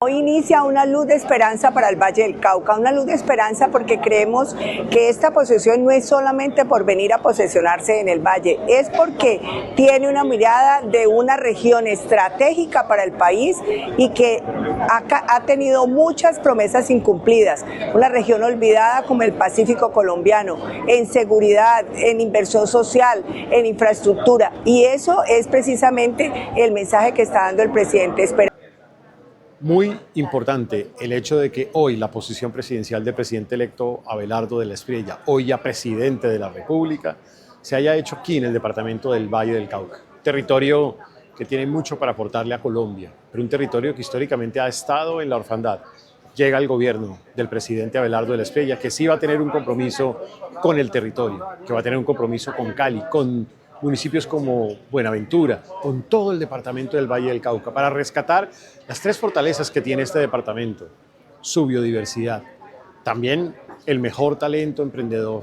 Hoy inicia una luz de esperanza para el Valle del Cauca, una luz de esperanza porque creemos que esta posesión no es solamente por venir a posesionarse en el Valle, es porque tiene una mirada de una región estratégica para el país y que ha tenido muchas promesas incumplidas, una región olvidada como el Pacífico colombiano, en seguridad, en inversión social, en infraestructura, y eso es precisamente el mensaje que está dando el presidente. Muy importante el hecho de que hoy la posición presidencial del presidente electo Abelardo de la Espriella, hoy ya presidente de la República, se haya hecho aquí en el departamento del Valle del Cauca. Territorio que tiene mucho para aportarle a Colombia, pero un territorio que históricamente ha estado en la orfandad. Llega el gobierno del presidente Abelardo de la Espriella, que sí va a tener un compromiso con el territorio, que va a tener un compromiso con Cali, con municipios como Buenaventura, con todo el departamento del Valle del Cauca, para rescatar las tres fortalezas que tiene este departamento: su biodiversidad, también el mejor talento emprendedor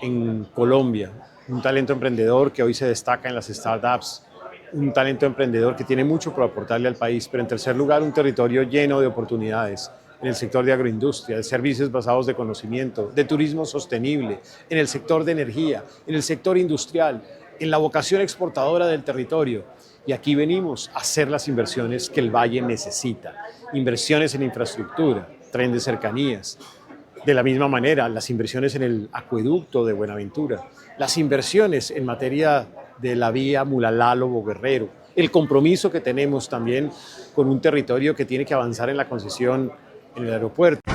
en Colombia, un talento emprendedor que hoy se destaca en las startups, un talento emprendedor que tiene mucho por aportarle al país, pero en tercer lugar un territorio lleno de oportunidades en el sector de agroindustria, de servicios basados de conocimiento, de turismo sostenible, en el sector de energía, en el sector industrial, en la vocación exportadora del territorio. Y aquí venimos a hacer las inversiones que el Valle necesita, inversiones en infraestructura, tren de cercanías, de la misma manera las inversiones en el acueducto de Buenaventura, las inversiones en materia de la vía Mulalá-Lobo Guerrero, el compromiso que tenemos también con un territorio que tiene que avanzar en la concesión en el aeropuerto.